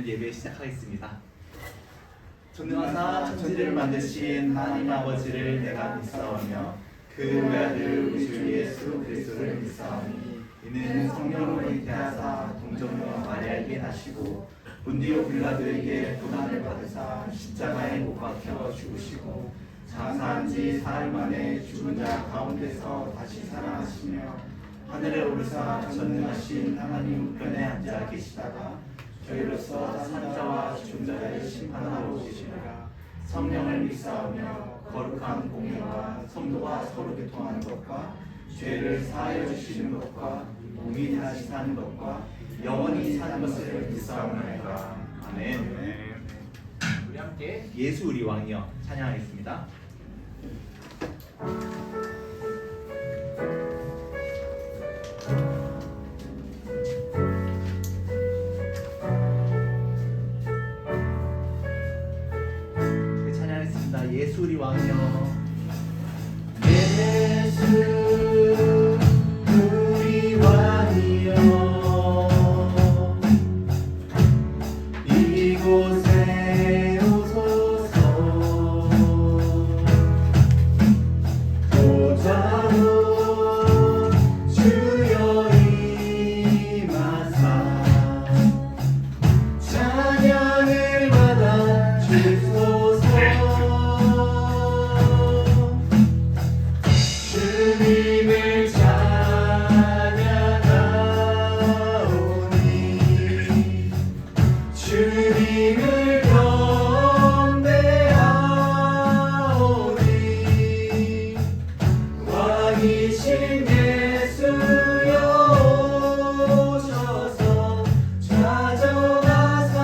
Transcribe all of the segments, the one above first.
예배 시작하겠습니다. 전능하사 천지를 만드신 하나님 아버지를 내가 믿사오며 그 외아들 우리 주 예수 그리스도를 믿사오니 이는 성령으로 잉태하사 동정녀 마리아에게 나시고 본디오 빌라도에게 고난을 받으사 십자가에 못 박혀 죽으시고 장사한 지 사흘 만에 죽은 자 가운데서 다시 살아나시며 하늘에 오르사 전능하신 하나님 우편에 앉아 계시다가 저희로서 산자와 죽은 자를 심판하러 오시리라. 성령을 믿사오며 거룩한 공예와 성도와 서로 교통하는 것과 죄를 사하여 주시는 것과 몸이 다시 사는 것과 영원히 사는 것을 믿사오나이다. 아멘. 우리 함께 예수 우리 왕이여 찬양하겠습니다. 예수 우리 왕이여 예수 우리 왕이여 이곳에 오소서 보좌로 주여 임하사 찬양을 받아 주소서 주님을 찬양하오니 주님을 경배하오니 왕이신 예수여 오셔서 찾아와서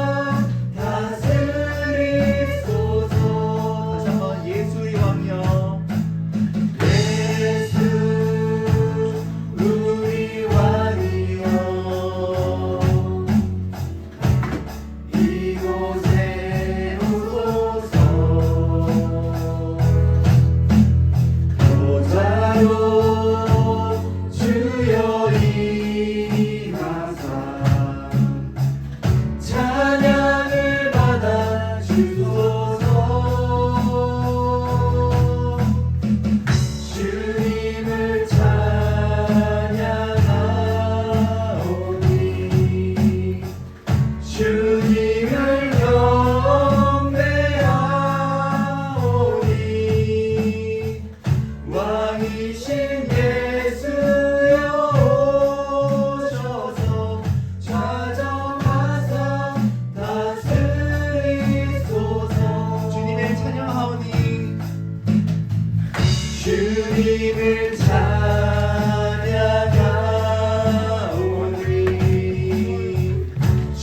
다스리소서. 다시 한번 예수 우리 왕이여 우리 왕이여 이곳에 오소서 보좌로 주여 임하사 찬양을 받아 주소서. 주님을 찬양하오니 주님을 경배하오니 왕이신 예수여 오셔서 찾아와서 다스리소서. 주님을 찬양하오니 주님을 찬양하오니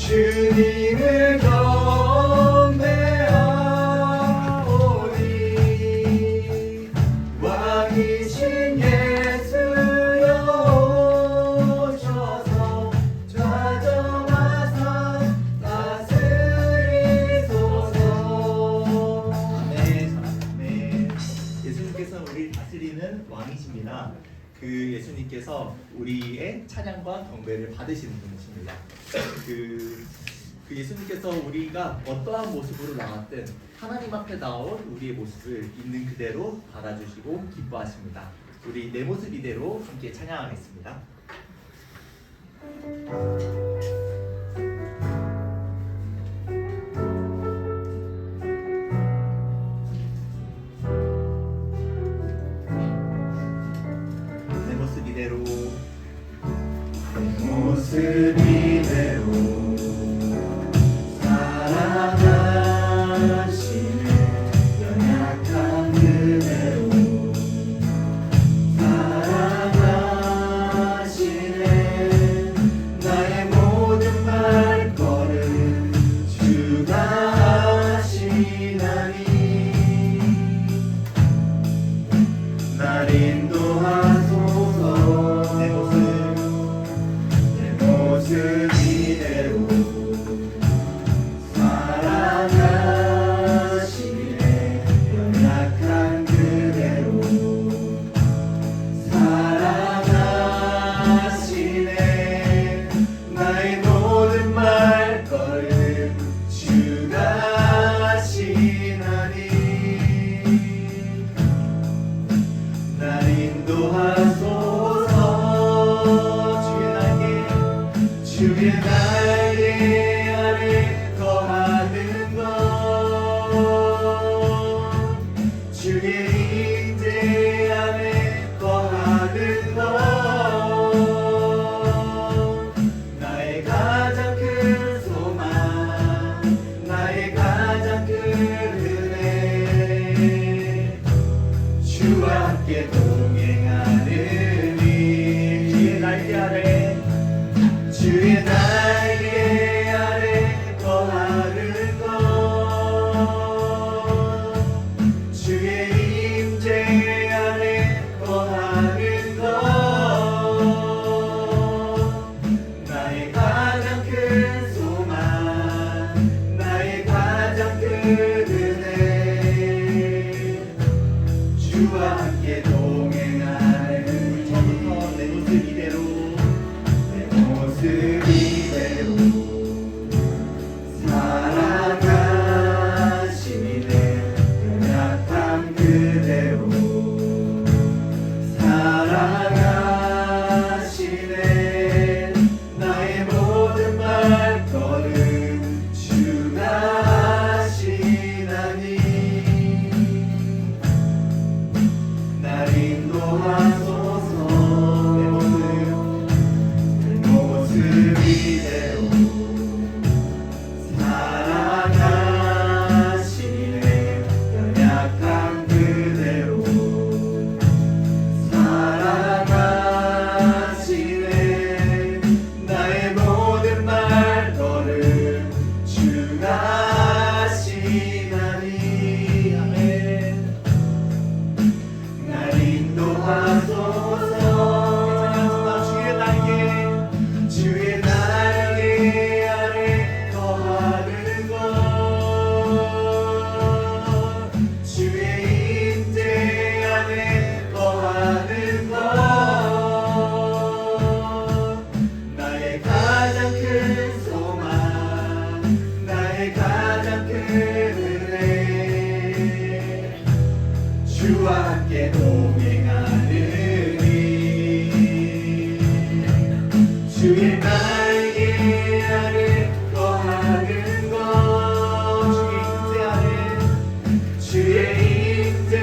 주님을 경배하오니 왕이신 예수여 오셔서 찾아와서 다스리소서. 아멘. 예수님께서 우리를 다스리는 왕이십니다. 그 예수님께서 우리의 찬양과 경배를 받으시는 분이십니다. 그 예수님께서 우리가 어떠한 모습으로 나왔든 하나님 앞에 나온 우리의 모습을 있는 그대로 받아주시고 기뻐하십니다. 우리 내 모습 이대로 함께 찬양하겠습니다. 내 모습 이대로 사랑하시네 연약한 그대로 사랑하시네 나의 나의 가장 큰 은혜 주와 함께 동행하느니 주의 날개 아래 거하는 것 주의 임재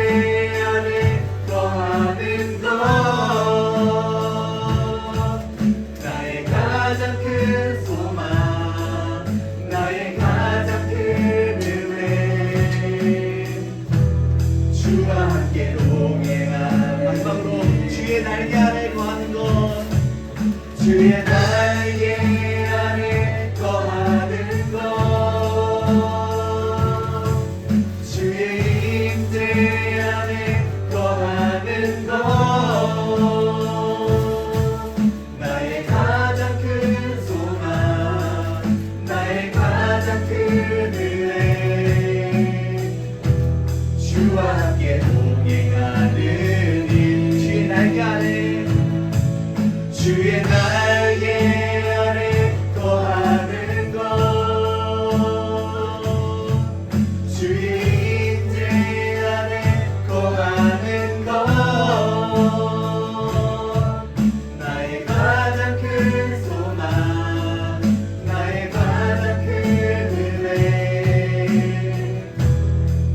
안에 거하는 것 나의 가장 큰 소망 나의 가장 큰 은혜 주와 함께 동행하는 마지막으로 주의 날개 아래 거하는 것 주의 날개 안에 거하는 것 주의 임재 안에 거하는 것 나의 가장 큰 소망 나의 가장 큰 은혜 주와 함께 동행하는 주의 날개 아래 주의 날개 아래 거하는 것 주의 임재 안에 거하는 것 나의 가장 큰 소망 나의 가장 큰 은혜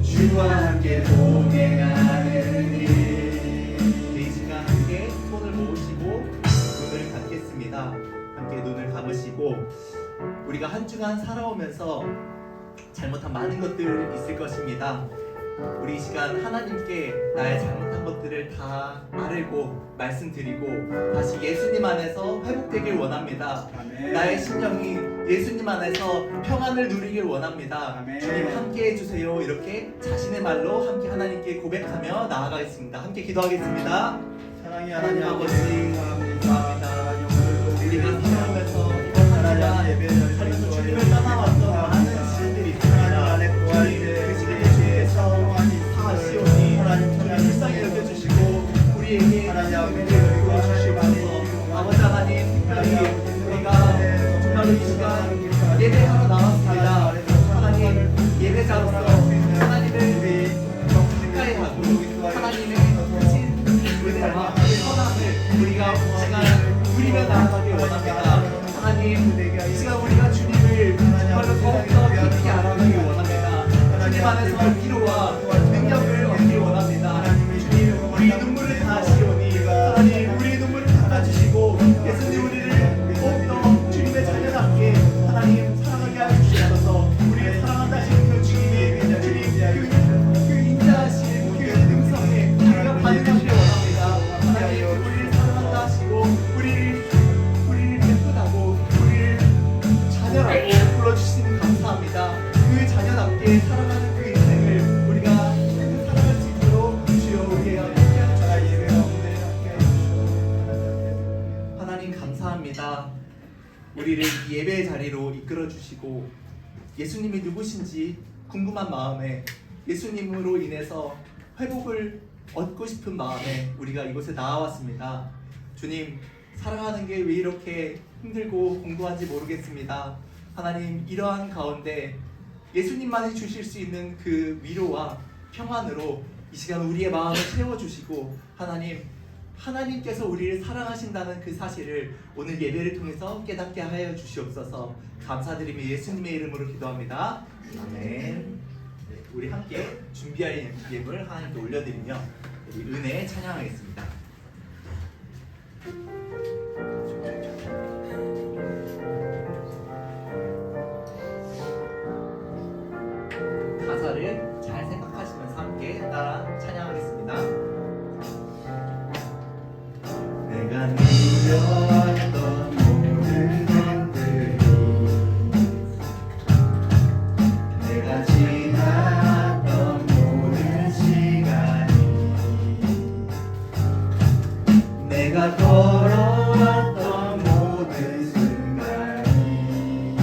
주와 함께 동행하느니 이 시간 함께 손을 모으시고 눈을 감겠습니다. 함께 눈을 감으시고 우리가 한 주간 살아오면서 잘못한 많은 것들 있을 것입니다. 우리 이 시간 하나님께 나의 잘못한 것들을 다 아뢰고 말씀드리고 다시 예수님 안에서 회복되길 원합니다. 아멘. 나의 심령이 예수님 안에서 평안을 누리길 원합니다. 아멘. 주님 함께 해주세요. 이렇게 자신의 말로 함께 하나님께 고백하며 나아가겠습니다. 함께 기도하겠습니다. 사랑의 하나님 하나님 아버지 감사합니다. 하나님 오늘도 우리가 우리를 살아오면서 이번 하나님 하나님 예배를 살면서 드리고 주님을 떠나왔던 많은 시간들이 있습니다. 하나님 안에 구할 주님 때 그 시간에 우리의 주님께서 평안이 다시오니 하나님 우리를 하나님 불쌍히 여겨주시고 우리에게 하나님 하나님의 아버지 은혜를 하나님 주시옵소서. 아버지 하나님 특별히 우리가 정말로 이 시간 예배하러 나왔습니다. 하나님 예배자로서 하나님을 가까이 하고 하나님의 크신 은혜와 선함을 우리가 이 시간 누리며 나아가길 원합니다. 하나님 이 시간 우리가 주님을 정말로 더욱더 깊이 알아가길 원합니다. 주님 안에서 위로와 능력을 얻길 원합니다. 주님 우리 눈물을 다 하시오니 하나님 우리의 눈물을 닦아주시고 예수님 우리를 더욱더 주님의 자녀답게 하나님 사랑하게 하여 주시옵소서. 우리를 사랑한다 하시는 그 주님이 주님 그 인자하신 그 능성에 우리가 반응하길 원합니다. 하나님 우리를 사랑한다 하시고 우리를 예쁘다고 우리를 자녀라고 불러주시는 감사합니다. 그 자녀답게 살아가는 그 인생을 우리가 살아갈 수 있도록 주여 우리의 함께하는 하나님 감사합니다. 우리를 이 예배의 자리로 이끌어 주시고 예수님이 누구신지 궁금한 마음에 예수님으로 인해서 회복을 얻고 싶은 마음에 우리가 이곳에 나와왔습니다. 주님 사랑하는 게 왜 이렇게 힘들고 공고한지 모르겠습니다. 하나님 이러한 가운데 예수님만이 주실 수 있는 그 위로와 평안으로 이 시간 우리의 마음을 채워주시고 하나님께서 우리를 사랑하신다는 그 사실을 오늘 예배를 통해서 깨닫게 하여 주시옵소서. 감사드리며 예수님의 이름으로 기도합니다. 아멘. 우리 함께 준비할 예물을 하나님께 올려드리며 우리 은혜 찬양하겠습니다. 가사를 잘 생각하시면서 함께 따라 찬양하겠습니다. 내가 누려왔던 모든 것들이 내가 지났던 모든 시간이 내가 걸어왔던 모든 순간이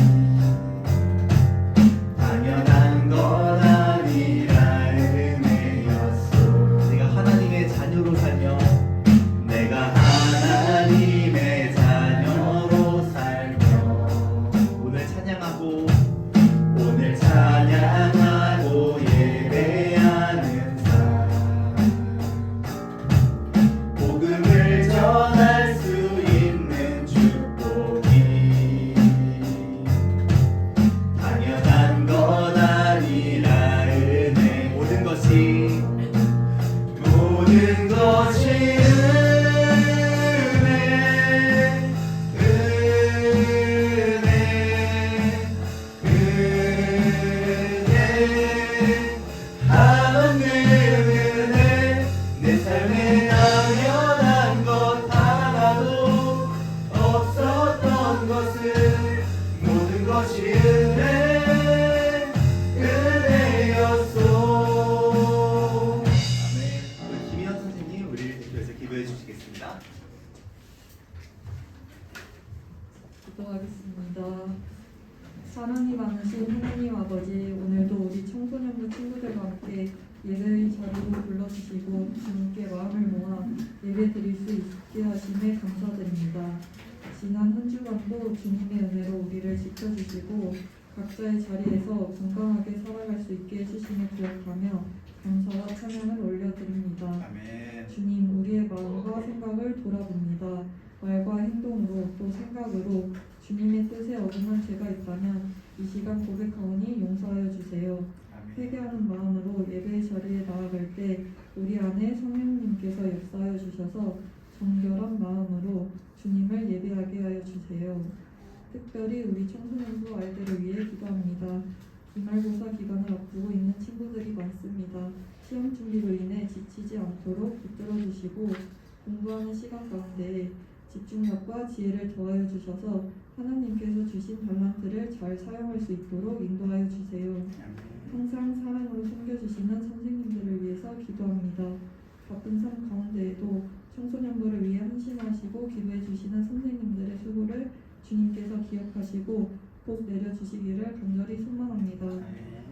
당연한 건 아니라 은혜였소. 전능하신 하나님 아버지, 오늘도 우리 청소년부 친구들과 함께 예배의 자리로 불러주시고 주님께 마음을 모아 예배 드릴 수 있게 하심에 감사드립니다. 지난 한 주간도 주님의 은혜로 우리를 지켜주시고 각자의 자리에서 건강하게 살아갈 수 있게 해주심을 기억하며 감사와 찬양을 올려드립니다. 아멘. 주님, 우리의 마음과 생각을 돌아봅니다. 말과 행동으로 또 생각으로 주님의 뜻에 어긋난 죄가 있다면 이 시간 고백하오니 용서하여 주세요. 아멘. 회개하는 마음으로 예배의 자리에 나아갈 때 우리 안에 성령님께서 역사하여 주셔서 정결한 마음으로 주님을 예배하게 하여 주세요. 특별히 우리 청소년부 아이들을 위해 기도합니다. 기말고사 기간을 앞두고 있는 친구들이 많습니다. 시험 준비로 인해 지치지 않도록 붙들어 주시고 공부하는 시간 가운데 집중력과 지혜를 더하여 주셔서 하나님께서 주신 달란트를 잘 사용할 수 있도록 인도하여 주세요. 항상 사랑으로 섬겨주시는 선생님들을 위해서 기도합니다. 바쁜 삶 가운데에도 청소년부를 위해 헌신하시고 기도해 주시는 선생님들의 수고를 주님께서 기억하시고 복 내려주시기를 간절히 소망합니다.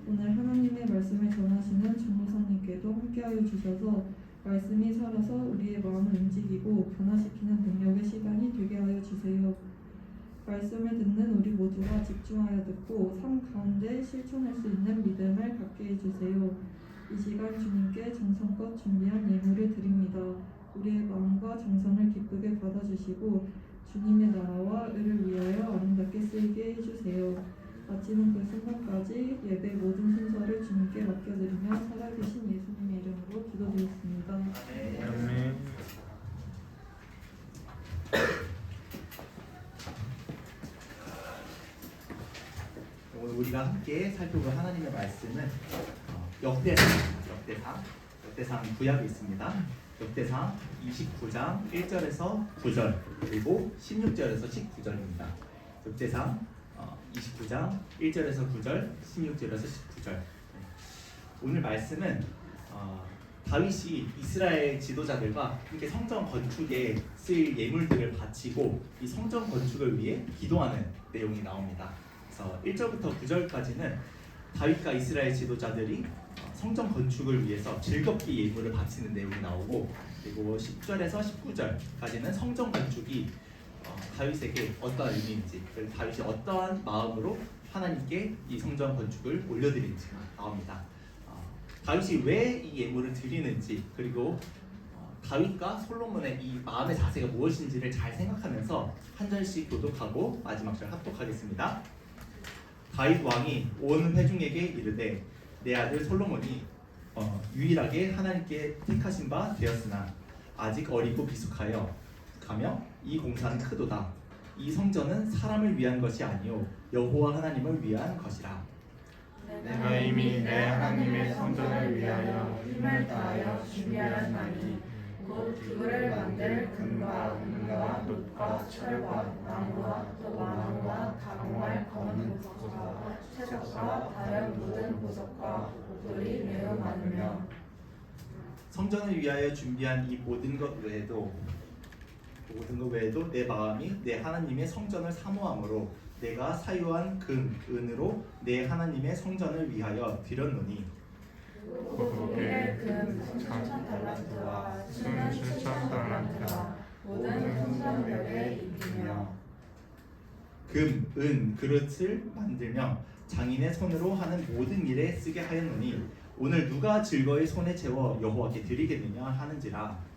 오늘 하나님의 말씀을 전하시는 정무사님께도 함께하여 주셔서 말씀이 살아서 우리의 마음을 움직이고 변화시키는 능력의 시간이 되게 하여 주세요. 말씀을 듣는 우리 모두가 집중하여 듣고 삶 가운데 실천할 수 있는 믿음을 갖게 해주세요. 이 시간 주님께 정성껏 준비한 예물을 드립니다. 우리의 마음과 정성을 기쁘게 받아주시고 주님의 나라와 의를 위하여 아름답게 쓰이게 해주세요. 마치는 그 순간까지 예배 모든 순서를 주님께 맡겨드리며 살아계신 예수님의 이름으로 기도드렸습니다. 아멘. 오늘 우리가 함께 살펴볼 하나님의 말씀은 역대상 구약에 있습니다. 역대상 29장 1절에서 9절 그리고 16절에서 19절입니다. 역대상 29장 1절에서 9절, 16절에서 19절. 오늘 말씀은 다윗이 이스라엘 지도자들과 함께 성전 건축에 쓰일 예물들을 바치고 이 성전 건축을 위해 기도하는 내용이 나옵니다. 그래서 1절부터 9절까지는 다윗과 이스라엘 지도자들이 성전 건축을 위해서 즐겁게 예물을 바치는 내용이 나오고, 그리고 10절에서 19절까지는 성전 건축이 다윗에게 어떠한 의미인지, 그리고 다윗이 어떠한 마음으로 하나님께 이 성전 건축을 올려드리는지가 나옵니다. 다윗이 왜 이 예물을 드리는지, 그리고 다윗과 솔로몬의 이 마음의 자세가 무엇인지를 잘 생각하면서 한 절씩 교독하고 마지막 절 합독하겠습니다. 다윗 왕이 온 회중에게 이르되 내 아들 솔로몬이 유일하게 하나님께 택하신 바 되었으나 아직 어리고 비숙하여 가며 이 공사는 크도다. 이 성전은 사람을 위한 것이 아니요 여호와 하나님을 위한 것이라. 내가 이미 내 하나님의 성전을 위하여 힘을 다하여 준비하였나니 곧 그를 만들 금과 은과 놋과 철과 나무와 나무와 다롱할 검은 보석과 채석과 다른 모든 보석과 돌이 매우 많으며 성전을 위하여 준비한 이 모든 것 외에도 내 마음이 내 하나님의 성전을 사모함으로 내가 사유한 금, 은으로 내 하나님의 성전을 위하여 드렸노니 고개 금 3,000달란트와 술 7,000달란트와 모든 성전벽에 입히며 금, 은, 그릇을 만들며 장인의 손으로 하는 모든 일에 쓰게 하였노니 오늘 누가 즐거이 손에 채워 여호와께 드리겠느냐 하는지라.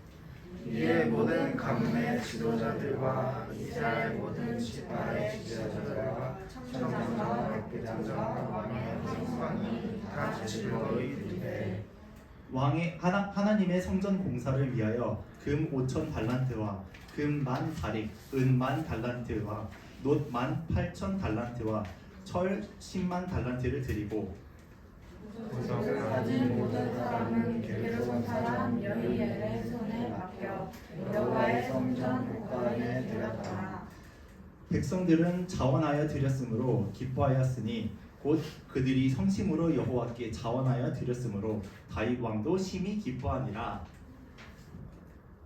이에 모든 가문의 지도자들과 이스라엘 모든 지파의 지도자들과 청장과 백부장과 왕의 행관이 다 즐거이 드리되 하나님의 성전 공사를 위하여 금 5,000달란트와 금 10,000다릭, 은 10,000달란트와 놋 18,000달란트와 철 100,000달란트를 드리고 보석을 가진 모든 사람은 게르손 사람 여히엘의 손에 맡겨 여호와의 성전 곳간에 드렸더라. 백성들은 자원하여 드렸으므로 기뻐하였으니 곧 그들이 성심으로 여호와께 자원하여 드렸으므로 다윗 왕도 심히 기뻐하니라.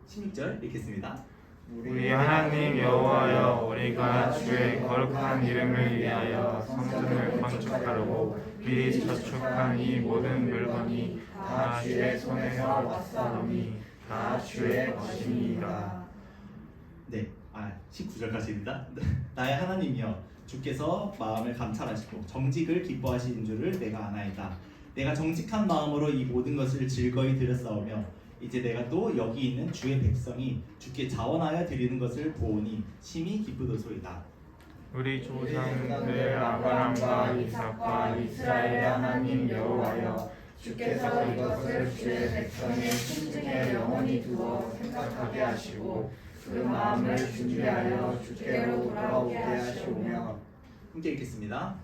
16절 읽겠습니다. 우리 하나님 여호와여, 우리가 주의 거룩한 이름을 위하여 성전을 건축하려고 미리 저축한 이 모든 물건이 다 주의 손에서 왔사오니 다 주의 것이니이다. 네, 19절까지입니다. 나의 하나님이여, 주께서 마음을 감찰하시고 정직을 기뻐하시는 줄을 내가 아나이다. 내가 정직한 마음으로 이 모든 것을 즐거이 드렸사오며 이제 내가 또 여기 있는 주의 백성이 주께 자원하여 드리는 것을 보오니 심히 기쁘도소이다. 우리 조상들 아브라함과 이삭과 이스라엘의 하나님 여호와여, 주께서 이것을 주의 백성의 심중에 영원히 두어 생각하게 하시고 그 마음을 준비하여 주께로 돌아오게 하시오며, 함께 읽겠습니다.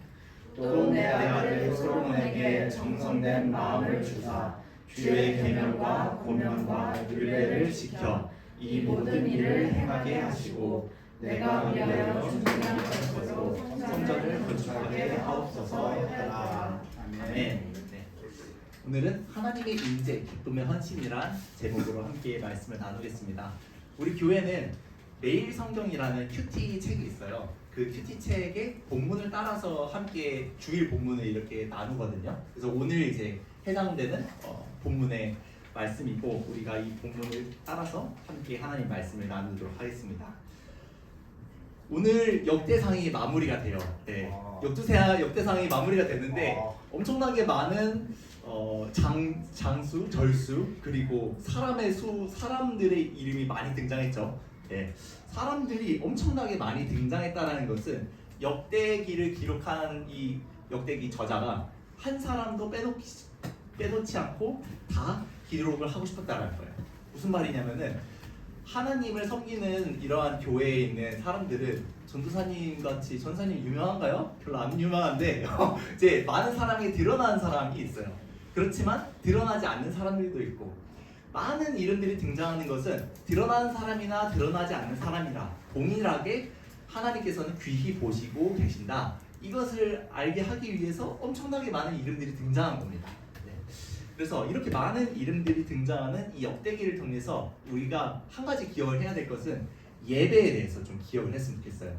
또 내 아들 솔로몬에게 정성된 마음을 주사 주의 계명과 고명과 율례를 지켜 이 모든 일을 행하게 하시고 내가 위하여 준비한 것으로 성전을 건축하게 하옵소서 하라. 아멘. 네. 오늘은 하나님의 인재, 기쁨의 헌신이란 제목으로 함께 말씀을 나누겠습니다. 우리 교회는 매일 성경이라는 큐티 책이 있어요. 그 큐티 책의 본문을 따라서 함께 주일 본문을 이렇게 나누거든요. 그래서 오늘 이제 해당되는 본문의 말씀이고, 우리가 이 본문을 따라서 함께 하나님 말씀을 나누도록 하겠습니다. 오늘 역대상이 마무리가 돼요. 네, 역대상이 마무리가 됐는데 엄청나게 많은 장수, 절수, 그리고 사람들의 이름이 많이 등장했죠. 네, 사람들이 엄청나게 많이 등장했다는 것은 역대기를 기록한 이 역대기 저자가 한 사람도 빼놓지 않고 다 기록을 하고 싶었다는 거예요. 무슨 말이냐면은 하나님을 섬기는 이러한 교회에 있는 사람들은 전도사님 같이, 전도사님 유명한가요? 별로 안 유명한데 이제 많은 사람이 드러나는 사람이 있어요. 그렇지만 드러나지 않는 사람들도 있고, 많은 이름들이 등장하는 것은 드러나는 사람이나 드러나지 않는 사람이나 동일하게 하나님께서는 귀히 보시고 계신다. 이것을 알게 하기 위해서 엄청나게 많은 이름들이 등장한 겁니다. 네. 그래서 이렇게 많은 이름들이 등장하는 이 역대기를 통해서 우리가 한 가지 기억을 해야 될 것은 예배에 대해서 좀 기억을 했으면 좋겠어요.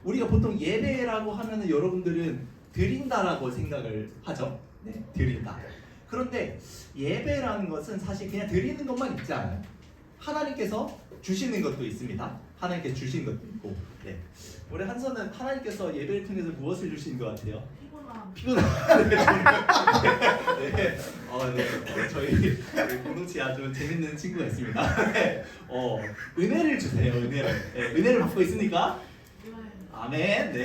우리가 보통 예배라고 하면은 여러분들은 드린다라고 생각을 하죠. 네, 드린다. 그런데 예배라는 것은 사실 그냥 드리는 것만 있지 않아요. 하나님께서 주시는 것도 있습니다. 하나님께서 주시는 것도 있고. 네. 우리 한서는 하나님께서 예배를 통해서 무엇을 주시는 것 같아요? 피곤함. 네. 네. 저희 공동체 아주 재밌는 친구가 있습니다. 네. 은혜를 주세요. 은혜를. 네. 은혜를 받고 있습니까? 아멘. 네.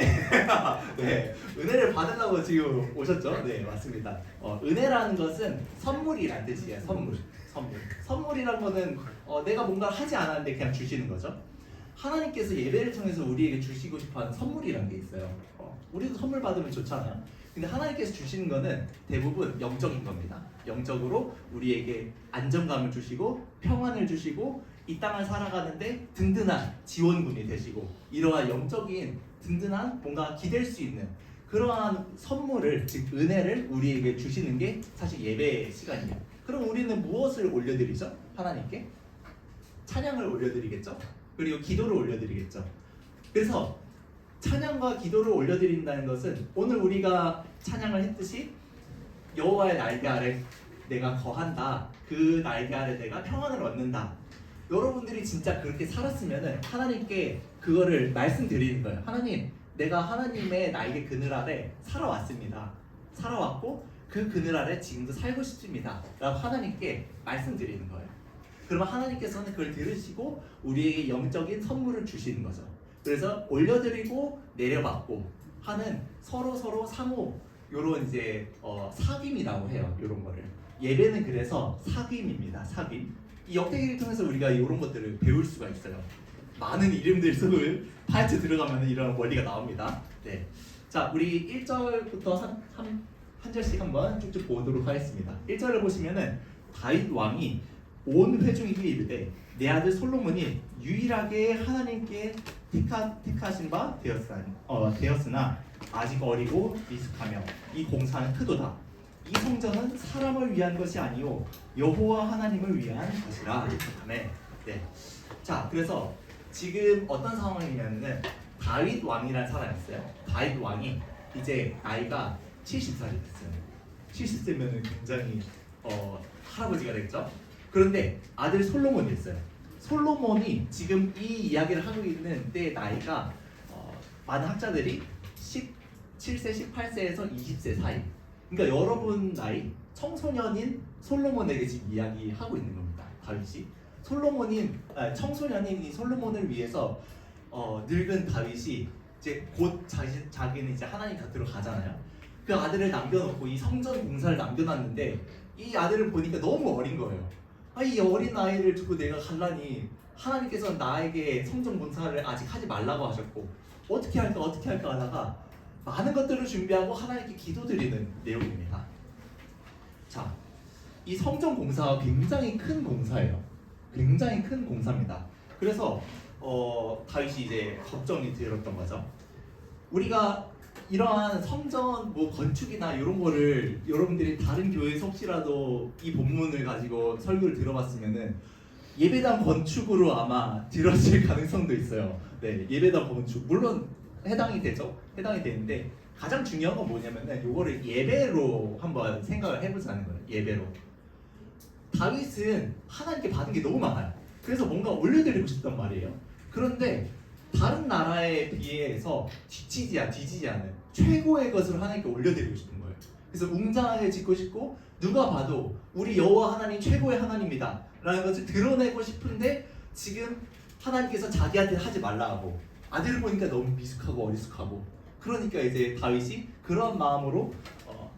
네. 은혜를 받으려고 지금 오셨죠? 네, 맞습니다. 은혜라는 것은 선물이란 뜻이에요. 선물이란 거는 내가 뭔가를 하지 않았는데 그냥 주시는 거죠. 하나님께서 예배를 통해서 우리에게 주시고 싶어하는 선물이란 게 있어요. 우리도 선물 받으면 좋잖아요. 근데 하나님께서 주시는 거는 대부분 영적인 겁니다. 영적으로 우리에게 안정감을 주시고 평안을 주시고 이 땅을 살아가는데 든든한 지원군이 되시고, 이러한 영적인 든든한 뭔가 기댈 수 있는 그러한 선물을, 즉 은혜를 우리에게 주시는 게 사실 예배의 시간이에요. 그럼 우리는 무엇을 올려드리죠? 하나님께? 찬양을 올려드리겠죠? 그리고 기도를 올려드리겠죠. 그래서 찬양과 기도를 올려드린다는 것은 오늘 우리가 찬양을 했듯이 여호와의 날개 아래 내가 거한다, 그 날개 아래 내가 평안을 얻는다. 여러분들이 진짜 그렇게 살았으면은 하나님께 그거를 말씀드리는 거예요. 하나님, 내가 하나님의 날개 그늘 아래 살아왔습니다. 살아왔고 그 그늘 아래 지금도 살고 싶습니다. 라고 하나님께 말씀드리는 거예요. 그러면 하나님께서는 그걸 들으시고 우리에게 영적인 선물을 주시는 거죠. 그래서 올려드리고 내려받고 하는 서로 상호 요런 이제 사귐이라고 해요. 요런 거를. 예배는 그래서 사귐입니다. 사귐. 이 역대기를 통해서 우리가 이런 것들을 배울 수가 있어요. 많은 이름들 속을 파헤쳐 들어가면 이런 원리가 나옵니다. 네. 자, 우리 1절부터 한 절씩 한번 쭉쭉 보도록 하겠습니다. 1절을 보시면은 다윗 왕이 온 회중에게 이르되 내 아들 솔로몬이 유일하게 하나님께 택하신 바 되었으나 아직 어리고 미숙하며 이 공사는 크도다. 이 성전은 사람을 위한 것이 아니요 여호와 하나님을 위한 것이라. 아멘. 네. 자, 그래서 지금 어떤 상황이냐면은 다윗 왕이라는 사람이 있어요. 다윗 왕이 이제 나이가 70살이 됐어요. 70세면은 굉장히 할아버지가 됐죠. 그런데 아들 솔로몬이 있어요. 솔로몬이 지금 이 이야기를 하고 있는 때 나이가 많은 학자들이 17세, 18세에서 20세 사이. 그러니까 여러분 나이 청소년인 솔로몬에게 지금 이야기하고 있는 겁니다. 다윗이 청소년인 이 솔로몬을 위해서 늙은 다윗이 이제 곧 자기는 이제 하나님 곁으로 가잖아요. 그 아들을 남겨놓고 이 성전 공사를 남겨놨는데 이 아들을 보니까 너무 어린 거예요. 이 어린 아이를 두고 내가 갈라니 하나님께서는 나에게 성전 공사를 아직 하지 말라고 하셨고 어떻게 할까 하다가 많은 것들을 준비하고 하나님께 기도드리는 내용입니다. 자, 이 성전 공사가 굉장히 큰 공사예요. 굉장히 큰 공사입니다. 그래서 다윗이 이제 걱정이 들었던 거죠. 우리가 이러한 성전 건축이나 이런 거를 여러분들이 다른 교회에서 혹시라도 이 본문을 가지고 설교를 들어봤으면은 예배당 건축으로 아마 들었을 가능성도 있어요. 네, 예배당 건축 물론 해당이 되죠. 해당이 되는데 가장 중요한 건 뭐냐면은 요거를 예배로 한번 생각을 해보자는 거예요. 예배로. 다윗은 하나님께 받은 게 너무 많아요. 그래서 뭔가 올려드리고 싶단 말이에요. 그런데 다른 나라에 비해서 뒤지지 않는 최고의 것을 하나님께 올려드리고 싶은 거예요. 그래서 웅장하게 짓고 싶고 누가 봐도 우리 여호와 하나님 최고의 하나님이다 라는 것을 드러내고 싶은데 지금 하나님께서 자기한테 하지 말라 하고 아들을 보니까 너무 미숙하고 어리숙하고 그러니까 이제 다윗이 그런 마음으로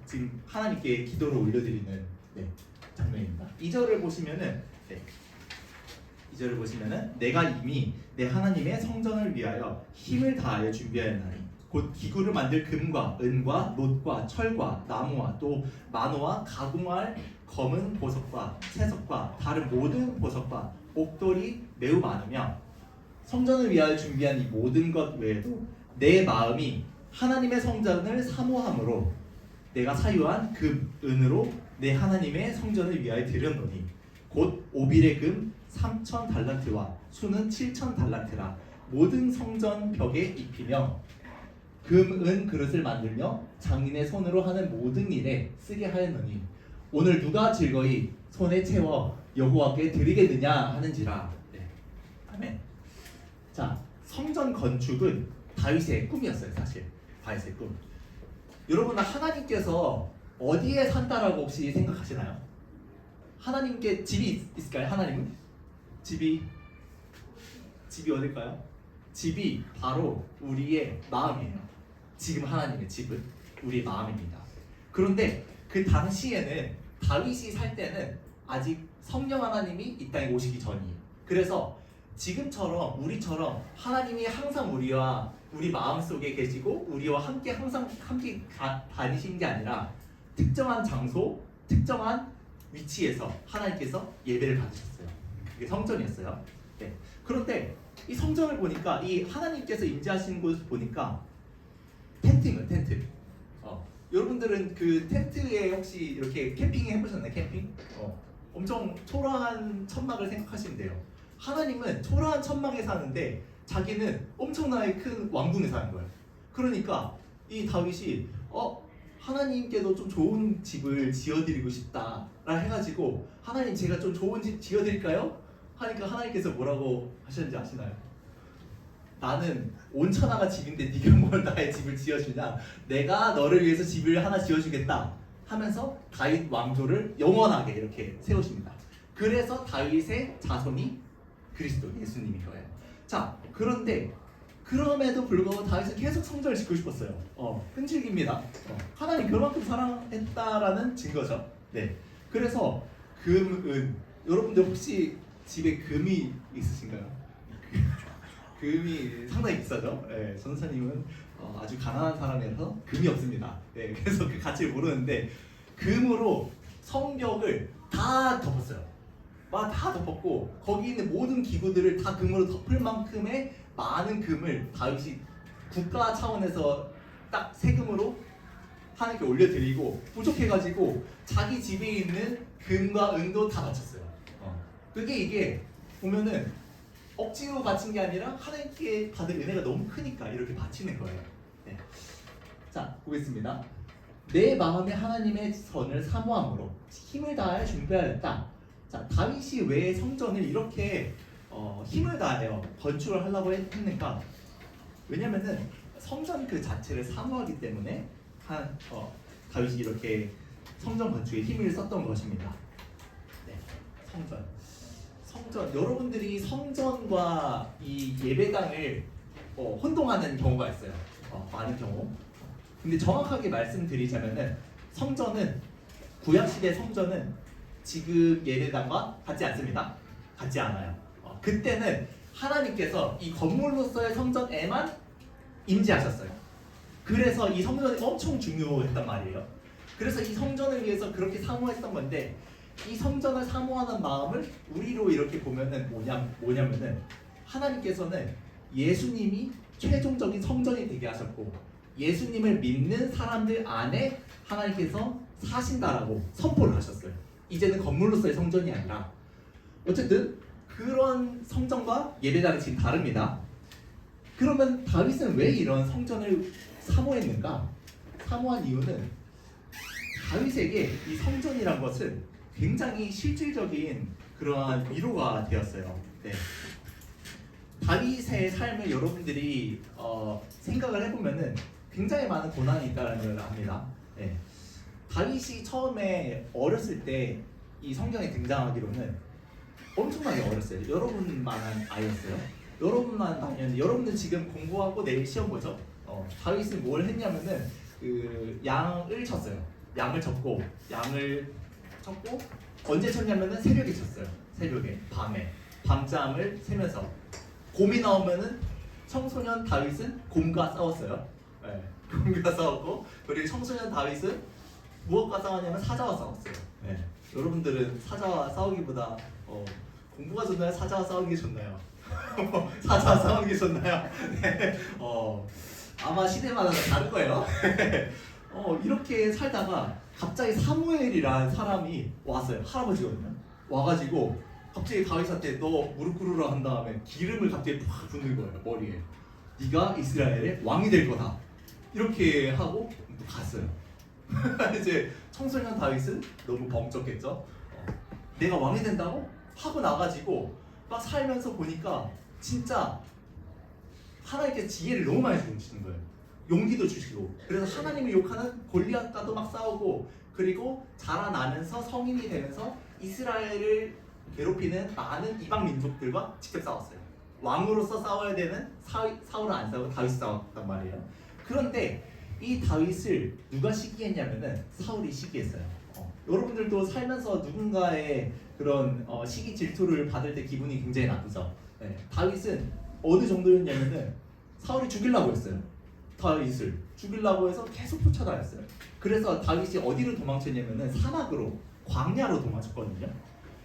지금 하나님께 기도를 올려드리는 장면입니다. 2절을 보시면은 2절을 보시면은 내가 이미 내 하나님의 성전을 위하여 힘을 다하여 준비하였나니 곧 기구를 만들 금과 은과 놋과 철과 나무와 또 만호와 가공할 검은 보석과 채석과 다른 모든 보석과 옥돌이 매우 많으며 성전을 위하여 준비한 이 모든 것 외에도 내 마음이 하나님의 성전을 사모함으로 내가 사유한 금, 은으로 내 하나님의 성전을 위하여 드렸노니 곧 오빌의 금 3,000 달란트와 수는 7,000 달란트라 모든 성전 벽에 입히며 금, 은 그릇을 만들며 장인의 손으로 하는 모든 일에 쓰게 하였노니 오늘 누가 즐거이 손에 채워 여호와께 드리겠느냐 하는지라. 아멘. 자, 성전 건축은 다윗의 꿈이었어요. 사실 다윗의 꿈. 여러분 하나님께서 어디에 산다라고 혹시 생각하시나요? 하나님께 집이 있을까요? 하나님은? 집이 어딜까요? 집이 바로 우리의 마음이에요. 지금 하나님의 집은 우리의 마음입니다. 그런데 그 당시에는 다윗이 살 때는 아직 성령 하나님이 이 땅에 오시기 전이에요. 그래서 지금처럼 우리처럼 하나님이 항상 우리 마음 속에 계시고 우리와 함께 항상 다니신 게 아니라 특정한 장소, 특정한 위치에서 하나님께서 예배를 받으셨어요. 이게 성전이었어요. 그런데 이 성전을 보니까 이 하나님께서 임재하시는 곳을 보니까 텐트예요. 텐트. 여러분들은 그 텐트에 혹시 이렇게 캠핑 해보셨나요? 캠핑? 엄청 초라한 천막을 생각하시면 돼요. 하나님은 초라한 천막에 사는데 자기는 엄청나게 큰 왕궁에 사는 거예요. 그러니까 이 다윗이 하나님께도 좀 좋은 집을 지어드리고 싶다 라 해가지고 하나님 제가 좀 좋은 집 지어드릴까요? 하니까 하나님께서 뭐라고 하셨는지 아시나요? 나는 온 천하가 집인데 네가 뭘 나의 집을 지어주냐? 내가 너를 위해서 집을 하나 지어주겠다 하면서 다윗 왕조를 영원하게 이렇게 세우십니다. 그래서 다윗의 자손이 그리스도 예수님인 거예요. 자, 그런데 그럼에도 불구하고 다윗은 계속 성전을 짓고 싶었어요. 끈질깁니다. 하나님 그만큼 사랑했다라는 증거죠. 그래서 금, 은 여러분들 혹시 집에 금이 있으신가요? 금이 상당히 비싸죠. 전사님은 아주 가난한 사람이라서 금이 없습니다. 그래서 그 가치를 모르는데 금으로 성벽을 다 덮었어요. 다 덮었고 거기 있는 모든 기구들을 다 금으로 덮을 만큼의 많은 금을 다윗이 국가 차원에서 딱 세금으로 하나님께 올려드리고 부족해가지고 자기 집에 있는 금과 은도 다 바쳤어요. 이게 보면은 억지로 바친 게 아니라 하나님께 받은 은혜가 너무 크니까 이렇게 바치는 거예요. 네. 자, 보겠습니다. 내 마음에 하나님의 선을 사모함으로 힘을 다하여 준비하였다. 자, 다윗이 왜 성전을 이렇게 힘을 다하여 건축을 하려고 했는가? 왜냐면은 성전 그 자체를 사모하기 때문에 다윗이 이렇게 성전 건축에 힘을 썼던 것입니다. 네, 성전 여러분들이 성전과 이 예배당을 혼동하는 경우가 있어요. 많은 경우. 근데 정확하게 말씀드리자면은 성전은 구약시대 성전은 지금 예배당과 같지 않습니다. 같지 않아요. 그때는 하나님께서 이 건물로서의 성전에만 임재하셨어요. 그래서 이 성전이 엄청 중요했단 말이에요. 그래서 이 성전을 위해서 그렇게 사모했던 건데 이 성전을 사모하는 마음을 우리로 이렇게 보면은 뭐냐면은 하나님께서는 예수님이 최종적인 성전이 되게 하셨고 예수님을 믿는 사람들 안에 하나님께서 사신다라고 선포를 하셨어요. 이제는 건물로서의 성전이 아니라 어쨌든 그런 성전과 예배당이 지금 다릅니다. 그러면 다윗은 왜 이런 성전을 사모했는가? 사모한 이유는 다윗에게 이 성전이란 것은 굉장히 실질적인 그러한 위로가 되었어요. 네. 다윗의 삶을 여러분들이 생각을 해보면은 굉장히 많은 고난이 있다는 걸 압니다. 네. 다윗이 처음에 어렸을 때 이 성경에 등장하기로는 엄청나게 어렸어요. 여러분만한 아이였어요. 여러분만 아니었는데 여러분들 지금 공부하고 내일 시험 보죠. 다윗은 뭘 했냐면은 그 양을 쳤어요. 양을 쳤고 언제 쳤냐면은 새벽에 쳤어요. 새벽에 밤에 밤잠을 새면서 곰이 나오면은 청소년 다윗은 곰과 싸웠어요. 네, 곰과 싸웠고 그리고 청소년 다윗은 무엇과 싸웠냐면 사자와 싸웠어요. 네. 여러분들은 사자와 싸우기보다 공부가 좋나요? 사자와 싸우는 게 좋나요? 사자와 싸우는 게 좋나요? 네. 아마 시대마다 다를 거예요. 이렇게 살다가 갑자기 사무엘이라는 사람이 왔어요. 할아버지거든요. 와가지고 갑자기 다윗한테 너 무릎 꿇으라 한 다음에 기름을 갑자기 팍 붓는 거예요. 머리에. 네가 이스라엘의 왕이 될 거다. 이렇게 하고 갔어요. 이제 청소년 다윗은 너무 벙쩍했죠. 내가 왕이 된다고? 하고 나가지고 막 살면서 보니까 진짜 하나님께서 지혜를 너무 많이 주시는 거예요. 용기도 주시고 그래서 하나님을 욕하는 골리앗과도 막 싸우고 그리고 자라나면서 성인이 되면서 이스라엘을 괴롭히는 많은 이방 민족들과 직접 싸웠어요. 왕으로서 싸워야 되는 사울은 안 싸우고 다윗이 싸웠단 말이에요. 그런데 이 다윗을 누가 시기했냐면은 사울이 시기했어요. 여러분들도 살면서 누군가의 그런 시기 질투를 받을 때 기분이 굉장히 나쁘죠. 네. 다윗은 어느 정도였냐면은 사울이 죽이려고 했어요. 다윗을 죽이려고 해서 계속 쫓아다녔어요. 그래서 다윗이 어디로 도망쳤냐면은 사막으로 광야로 도망쳤거든요.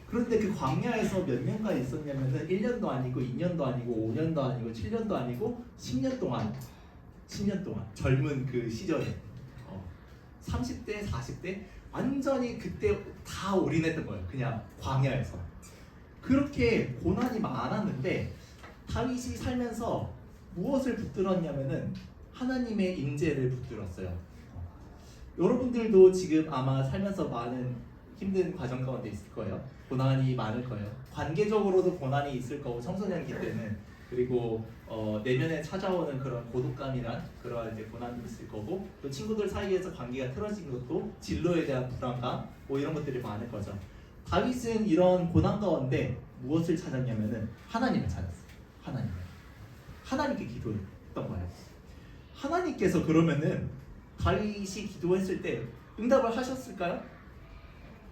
그런데 그 광야에서 몇 년간 있었냐면은 1년도 아니고 2년도 아니고 5년도 아니고 7년도 아니고 10년 동안 젊은 그 시절에 30대 40대 완전히 그때 다 올인했던 거예요. 그냥 광야에서 그렇게 고난이 많았는데 다윗이 살면서 무엇을 붙들었냐면은 하나님의 임재를 붙들었어요. 여러분들도 지금 아마 살면서 많은 힘든 과정 가운데 있을 거예요. 고난이 많을 거예요. 관계적으로도 고난이 있을 거고 청소년기 때는 그리고 내면에 찾아오는 그런 고독감이란 그런 이제 고난도 있을 거고 또 친구들 사이에서 관계가 틀어진 것도 진로에 대한 불안감 뭐 이런 것들이 많을 거죠. 다윗은 이런 고난 가운데 무엇을 찾았냐면은 하나님을 찾았어요. 하나님께 기도했던 거예요. 하나님께서 그러면은 다윗이 기도했을 때 응답을 하셨을까요?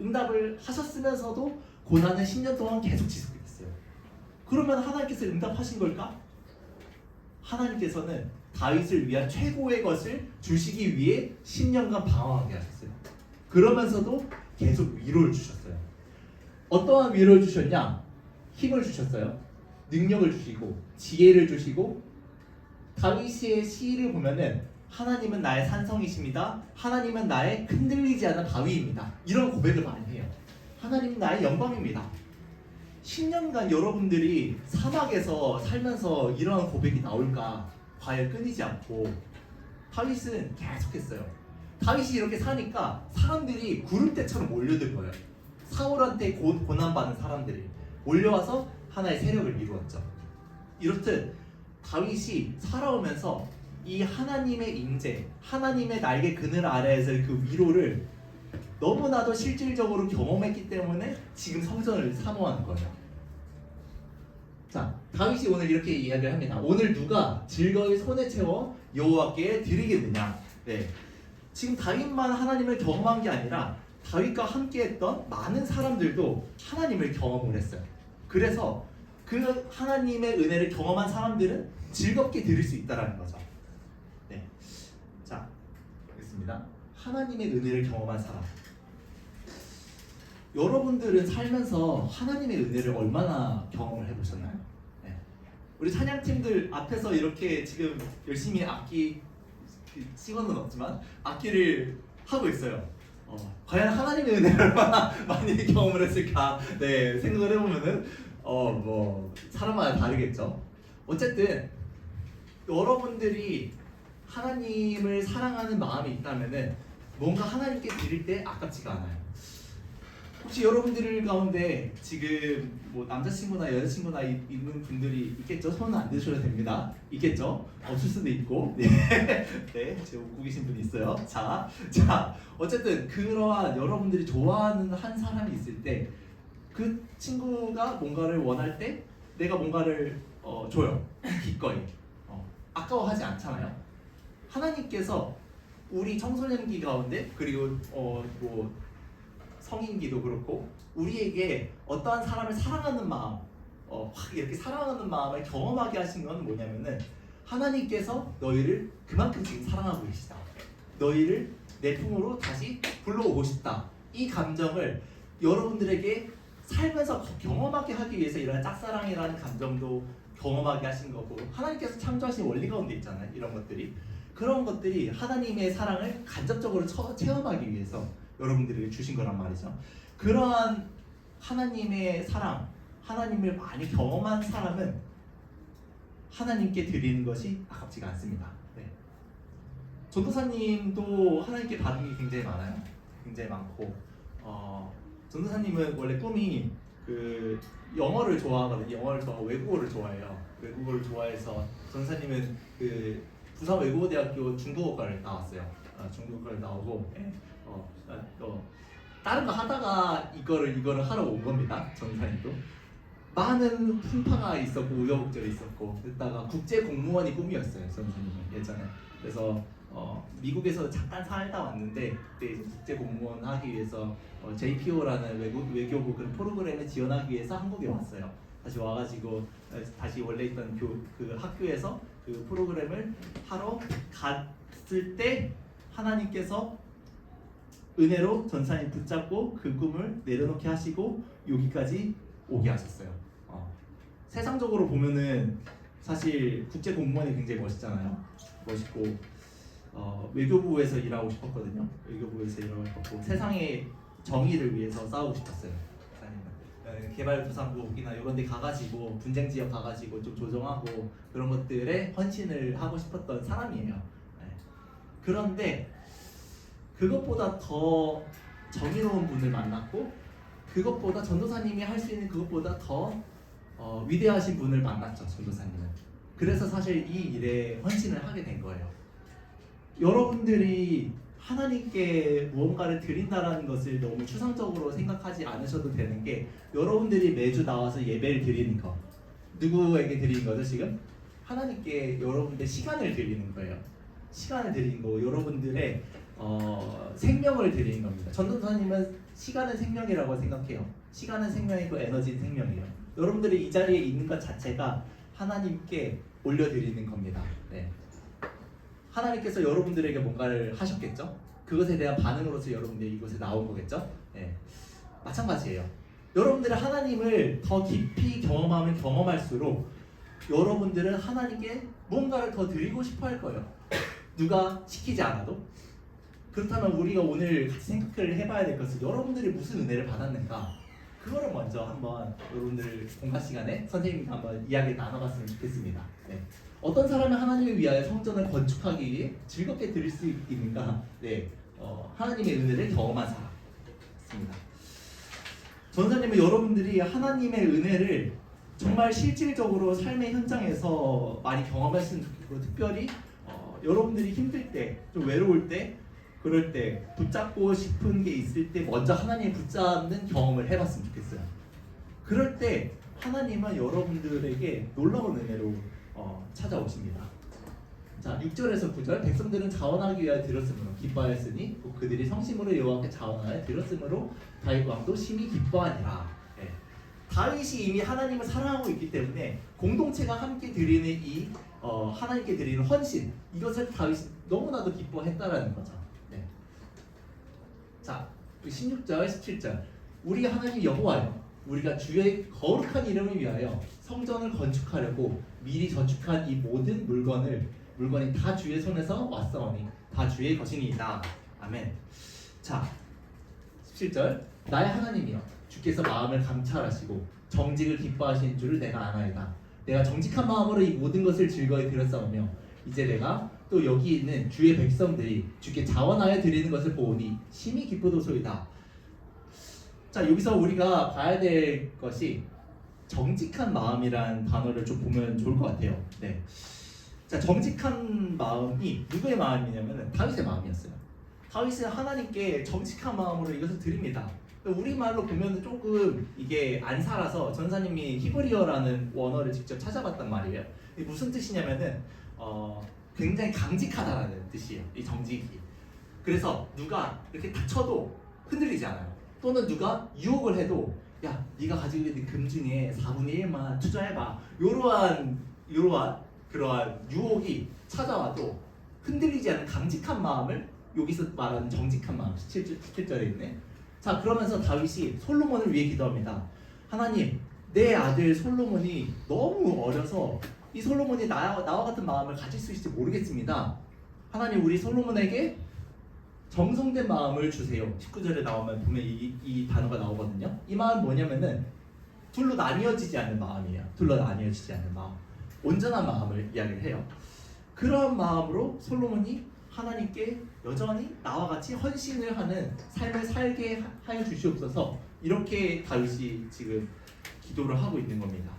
응답을 하셨으면서도 고난은 10년 동안 계속 지속됐어요. 그러면 하나님께서 응답하신 걸까? 하나님께서는 다윗을 위한 최고의 것을 주시기 위해 10년간 방황하게 하셨어요. 그러면서도 계속 위로를 주셨어요. 어떠한 위로를 주셨냐? 힘을 주셨어요. 능력을 주시고 지혜를 주시고 다윗의 시를 보면은 하나님은 나의 산성이십니다. 하나님은 나의 흔들리지 않는 바위입니다. 이런 고백을 많이 해요. 하나님은 나의 영광입니다. 10년간 여러분들이 사막에서 살면서 이러한 고백이 나올까 과연 끊이지 않고 다윗은 계속했어요. 다윗이 이렇게 사니까 사람들이 구름대처럼 몰려들 거예요. 사울한테 고난받는 사람들이 몰려와서 하나의 세력을 이루었죠. 이렇듯 다윗이 살아오면서 이 하나님의 임재, 하나님의 날개 그늘 아래에서 그 위로를 너무나도 실질적으로 경험했기 때문에 지금 성전을 사모하는 거예요. 자, 다윗이 오늘 이렇게 이야기를 합니다. 오늘 누가 즐거이 손에 채워 여호와께 드리겠느냐? 네, 지금 다윗만 하나님을 경험한 게 아니라 다윗과 함께했던 많은 사람들도 하나님을 경험을 했어요. 그래서 그 하나님의 은혜를 경험한 사람들은 즐겁게 들을 수 있다라는 거죠. 네, 자, 보겠습니다. 하나님의 은혜를 경험한 사람. 여러분들은 살면서 하나님의 은혜를 얼마나 경험을 해보셨나요? 네. 우리 찬양팀들 앞에서 이렇게 지금 열심히 악기 시간은 없지만 악기를 하고 있어요. 과연 하나님의 은혜를 얼마나 많이 경험을 했을까? 네, 생각을 해보면은 뭐 사람마다 다르겠죠. 어쨌든 여러분들이 하나님을 사랑하는 마음이 있다면은 뭔가 하나님께 드릴 때 아깝지가 않아요. 혹시 여러분들 가운데 지금 뭐 남자친구나 여자친구나 있는 분들이 있겠죠? 손은 안 드셔도 됩니다. 있겠죠? 없을 수도 있고. 네, 네, 지금 웃고 계신 분이 있어요. 자, 어쨌든 그러한 여러분들이 좋아하는 한 사람이 있을 때 그 친구가 뭔가를 원할 때 내가 뭔가를 줘요. 기꺼이. 아까워하지 않잖아요. 하나님께서 우리 청소년기 가운데 그리고 뭐 성인기도 그렇고 우리에게 어떠한 사람을 사랑하는 마음, 확 이렇게 사랑하는 마음을 경험하게 하신 건 뭐냐면은 하나님께서 너희를 그만큼 지금 사랑하고 계시다. 너희를 내 품으로 다시 불러오고 싶다. 이 감정을 여러분들에게 살면서 경험하게 하기 위해서 이런 짝사랑이라는 감정도 경험하게 하신 거고 하나님께서 창조하신 원리 가운데 있잖아요. 이런 것들이. 그런 것들이 하나님의 사랑을 간접적으로 체험하기 위해서 여러분들에게 주신 거란 말이죠. 그러한 하나님의 사랑, 하나님을 많이 경험한 사람은 하나님께 드리는 것이 아깝지가 않습니다. 네. 전도사님도 하나님께 받은 게 굉장히 많아요. 굉장히 많고 전도사님은 원래 꿈이 그 영어를 좋아하거든요. 영어를 좋아하고 외국어를 좋아해요. 외국어를 좋아해서 전도사님은 그 부산 외국어대학교 중국어과를 나왔어요. 중국어과를 나오고 다른 거 하다가 이거를 하러 온 겁니다. 전사님도 많은 풍파가 있었고 우여곡절이 있었고 그러다가 국제 공무원이 꿈이었어요. 전사님은 예전에. 그래서 미국에서 잠깐 살다 왔는데 그때 이제 국제 공무원 하기 위해서 JPO라는 외교부 그런 프로그램에 지원하기 위해서 한국에 왔어요. 다시 와가지고 다시 원래 있던 그 학교에서 그 프로그램을 하러 갔을 때 하나님께서 은혜로 전사님 붙잡고 그 꿈을 내려놓게 하시고 여기까지 오게 하셨어요. 세상적으로 보면은 사실 국제 공무원이 굉장히 멋있잖아요. 멋있고 외교부에서 일하고 싶었거든요. 외교부에서 일하고 싶었고 세상의 정의를 위해서 싸우고 싶었어요. 개발도상국이나 이런 데 가가지고 분쟁 지역 가가지고 좀 조정하고 그런 것들에 헌신을 하고 싶었던 사람이에요. 네. 그런데 그것보다 더 정의로운 분을 만났고 그것보다 전도사님이 할 수 있는 그것보다 더 위대하신 분을 만났죠. 전도사님은. 그래서 사실 이 일에 헌신을 하게 된 거예요. 여러분들이 하나님께 무언가를 드린다라는 것을 너무 추상적으로 생각하지 않으셔도 되는 게 여러분들이 매주 나와서 예배를 드리는 거 누구에게 드리는 거죠 지금? 하나님께 여러분들 시간을 드리는 거예요. 시간을 드리는 거 여러분들의 생명을 드리는 겁니다. 전도사님은 시간은 생명이라고 생각해요. 시간은 생명이고 에너지는 생명이에요. 여러분들이 이 자리에 있는 것 자체가 하나님께 올려드리는 겁니다. 네. 하나님께서 여러분들에게 뭔가를 하셨겠죠? 그것에 대한 반응으로서 여러분들이 이곳에 나온 거겠죠? 네. 마찬가지예요. 여러분들은 하나님을 더 깊이 경험하면 경험할수록 여러분들은 하나님께 뭔가를 더 드리고 싶어 할 거예요. 누가 시키지 않아도. 그렇다면 우리가 오늘 같이 생각을 해봐야 될 것은 여러분들이 무슨 은혜를 받았는가? 그거를 먼저 한번 여러분들 공과 시간에 선생님과 한번 이야기 나눠봤으면 좋겠습니다. 네. 어떤 사람이 하나님을 위하여 성전을 건축하기 위해 즐겁게 드릴 수 있는가? 네, 하나님의 은혜를 경험한 사람입니다. 전사님은 여러분들이 하나님의 은혜를 정말 실질적으로 삶의 현장에서 많이 경험했으면 좋겠고, 특별히 여러분들이 힘들 때, 좀 외로울 때, 그럴 때 붙잡고 싶은 게 있을 때 먼저 하나님을 붙잡는 경험을 해봤으면 좋겠어요. 그럴 때 하나님은 여러분들에게 놀라운 은혜로 찾아오십니다. 자, 6절에서 9절, 백성들은 자원하기 위하여 들었으므로 기뻐하였으니 곧 그들이 성심으로 여호와께 자원하여 들었으므로 다윗 왕도 심히 기뻐하니라. 네. 다윗이 이미 하나님을 사랑하고 있기 때문에 공동체가 함께 드리는 이 하나님께 드리는 헌신, 이것을 다윗이 너무나도 기뻐했다라는 거죠. 네. 자, 16절, 17절, 우리 하나님 여호와여, 우리가 주의 거룩한 이름을 위하여 성전을 건축하려고 미리 저축한 이 모든 물건이 다 주의 손에서 왔사오니 다 주의 것이니이다. 아멘. 자, 17절, 나의 하나님이여, 주께서 마음을 감찰하시고 정직을 기뻐하신 줄을 내가 아나이다. 내가 정직한 마음으로 이 모든 것을 즐거이 드렸사오며 이제 내가 또 여기 있는 주의 백성들이 주께 자원하여 드리는 것을 보오니 심히 기쁘도소이다. 자, 여기서 우리가 봐야 될 것이 정직한 마음이란 단어를 좀 보면 좋을 것 같아요. 네. 자, 정직한 마음이 누구의 마음이냐면 다윗의 마음이었어요. 다윗은 하나님께 정직한 마음으로 이것을 드립니다. 우리말로 보면 조금 이게 안 살아서 전사님이 히브리어라는 원어를 직접 찾아봤단 말이에요. 이게 무슨 뜻이냐면은 굉장히 강직하다라는 뜻이에요. 이 정직이. 그래서 누가 이렇게 다쳐도 흔들리지 않아요. 또는 누가 유혹을 해도 야, 네가 가지고 있는 금 중에 4분의 1만 투자해봐. 이러한 그러한 유혹이 찾아와도 흔들리지 않는 강직한 마음을, 여기서 말하는 정직한 마음, 17절에 있네. 자, 그러면서 다윗이 솔로몬을 위해 기도합니다. 하나님, 내 아들 솔로몬이 너무 어려서 이 솔로몬이 나와 같은 마음을 가질 수 있을지 모르겠습니다. 하나님, 우리 솔로몬에게 정성된 마음을 주세요. 19절에 나오면 보면 이 단어가 나오거든요. 이 마음은 뭐냐면은 둘로 나뉘어지지 않는 마음이에요. 둘로 나뉘어지지 않는 마음, 온전한 마음을 이야기를 해요. 그런 마음으로 솔로몬이 하나님께 여전히 나와 같이 헌신을 하는 삶을 살게 하여 주시옵소서, 이렇게 다윗이 지금 기도를 하고 있는 겁니다.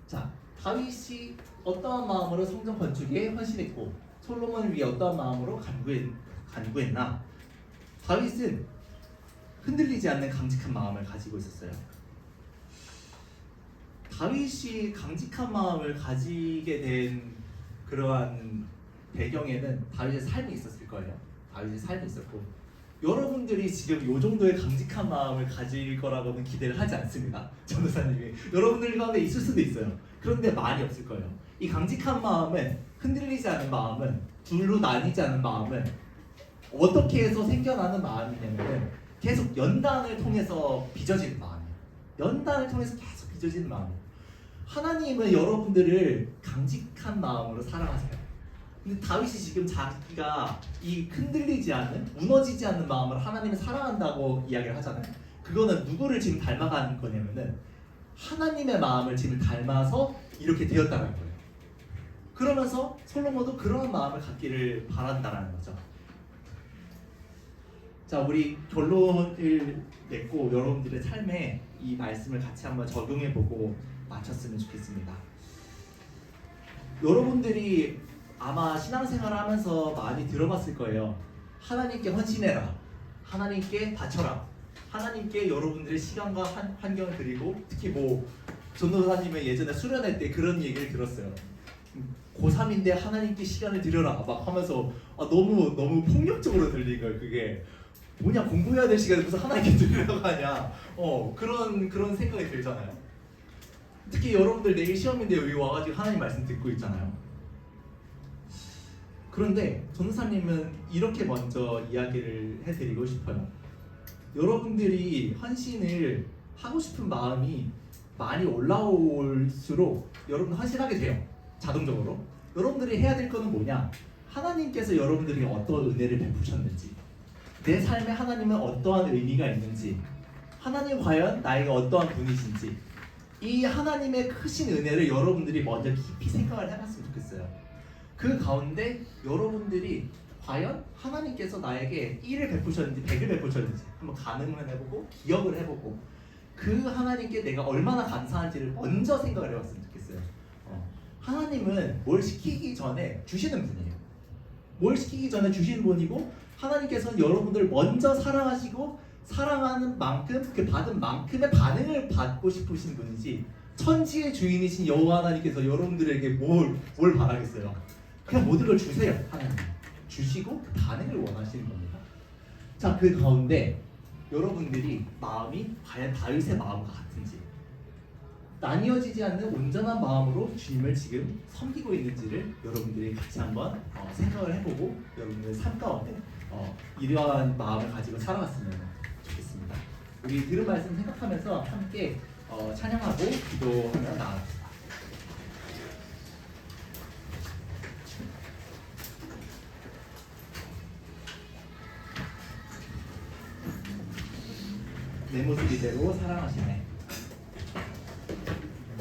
자, 다윗이 어떠한 마음으로 성전 건축에 헌신했고 솔로몬을 위해 어떠한 마음으로 간구했나? 다윗은 흔들리지 않는 강직한 마음을 가지고 있었어요. 다윗이 강직한 마음을 가지게 된 그러한 배경에는 다윗의 삶이 있었을 거예요. 다윗의 삶이 있었고, 여러분들이 지금 이 정도의 강직한 마음을 가질 거라고는 기대를 하지 않습니다. 전도사님이 여러분들 가운데 있을 수도 있어요. 그런데 많이 없을 거예요. 이 강직한 마음은, 흔들리지 않는 마음은, 둘로 나뉘지 않는 마음은 어떻게 해서 생겨나는 마음이냐면 계속 연단을 통해서 빚어지는 마음이에요. 연단을 통해서 계속 빚어지는 마음이에요. 하나님은 여러분들을 강직한 마음으로 사랑하세요. 근데 다윗이 지금 자기가 이 흔들리지 않는, 무너지지 않는 마음으로 하나님을 사랑한다고 이야기를 하잖아요. 그거는 누구를 지금 닮아가는 거냐면은 하나님의 마음을 지금 닮아서 이렇게 되었다는 거예요. 그러면서 솔로몬도 그런 마음을 갖기를 바란다는 거죠. 자, 우리 결론을 맺고 여러분들의 삶에 이 말씀을 같이 한번 적용해보고 마쳤으면 좋겠습니다. 여러분들이 아마 신앙생활을 하면서 많이 들어봤을 거예요. 하나님께 헌신해라, 하나님께 바쳐라, 하나님께 여러분들의 시간과 환경을 드리고, 특히 뭐 전도사님은 예전에 수련회 때 그런 얘기를 들었어요. 고3인데 하나님께 시간을 드려라 막 하면서 너무 폭력적으로 들린 거예요. 그게 뭐냐, 공부해야 될 시간에 무슨 하나님께 드리려고 하냐, 그런 생각이 들잖아요. 특히 여러분들 내일 시험인데 여기 와가지고 하나님 말씀 듣고 있잖아요. 그런데 전도사님은 이렇게 먼저 이야기를 해드리고 싶어요. 여러분들이 헌신을 하고 싶은 마음이 많이 올라올수록 여러분 헌신하게 돼요. 자동적으로. 여러분들이 해야 될 거는 뭐냐? 하나님께서 여러분들에게 어떤 은혜를 베푸셨는지, 내 삶에 하나님은 어떠한 의미가 있는지, 하나님 과연 나에게 어떠한 분이신지 이 하나님의 크신 은혜를 여러분들이 먼저 깊이 생각을 해봤으면 좋겠어요. 그 가운데 여러분들이 과연 하나님께서 나에게 1을 베푸셨는지 100을 베푸셨는지 한번 가늠을 해보고 기억을 해보고 그 하나님께 내가 얼마나 감사한지를 먼저 생각을 해봤으면 좋겠어요. 하나님은 뭘 시키기 전에 주시는 분이에요. 뭘 시키기 전에 주시는 분이고 하나님께서는 여러분들을 먼저 사랑하시고 사랑하는 만큼 그 받은 만큼의 반응을 받고 싶으신 분이지 천지의 주인이신 여호와 하나님께서 여러분들에게 뭘 바라겠어요. 그냥 모든 걸 주세요. 하나님 주시고 그 반응을 원하시는 겁니다. 자, 그 가운데 여러분들이 마음이 과연 다윗의 마음과 같은지 나뉘어지지 않는 온전한 마음으로 주님을 지금 섬기고 있는지를 여러분들이 같이 한번 생각을 해보고 여러분들의 삶 가운데 이러한 마음을 가지고 살아갔으면 좋겠습니다. 우리 들은 말씀 생각하면서 함께 찬양하고 기도하며 나아갑시다. 내 모습 이대로 사랑하시네.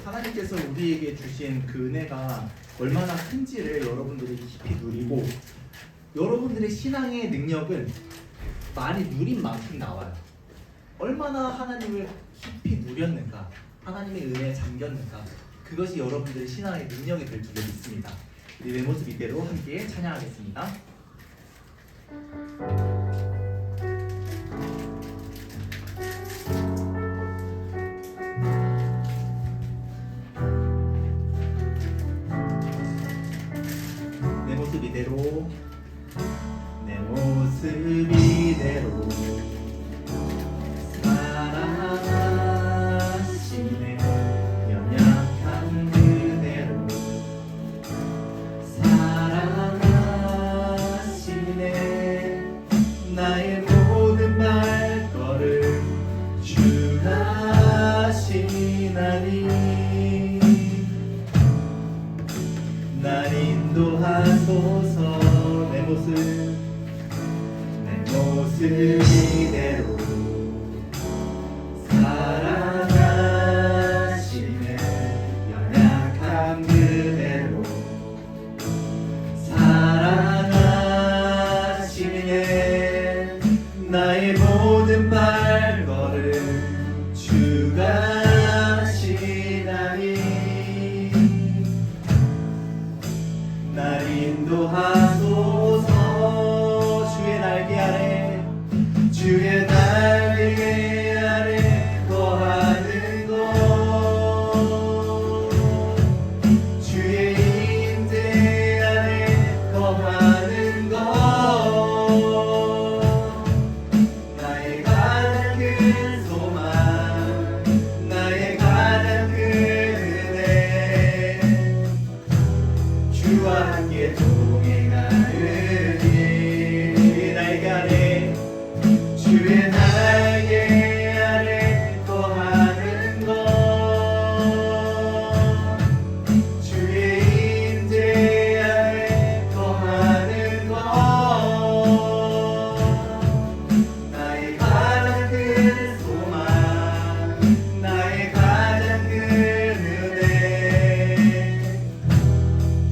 하나님께서 우리에게 주신 그 은혜가 얼마나 큰지를 여러분들이 깊이 누리고 여러분들의 신앙의 능력은 많이 누린 만큼 나와요. 얼마나 하나님을 깊이 누렸는가, 하나님의 은혜에 잠겼는가, 그것이 여러분들의 신앙의 능력이 될 줄로 믿습니다. 우리 내 모습 이대로 함께 찬양하겠습니다. 내 모습 이대로 내 모습 이대로 사랑하시네. 연약한 그대로 사랑하시네. 나의 모든 발걸음 주가 하시나니 날 인도하소서. 내 모습 이대로 사랑하시네. 연약한 그대로 사랑하시네. 나의 모든 발걸음 주가 하시나니 날 인도하소서. 주의 날개 아래 주의 날개 아래 거하는 것 주의 임재 아래 거하는 것 나의 가장 큰 소망 나의 가장 큰 은혜 주와 함께 동행하는 일. 날개 아래 주의 날개 아래 거하는 것 주의 임재 아래 거하는 것 나의 가장 큰 소망 나의 가장 큰 은혜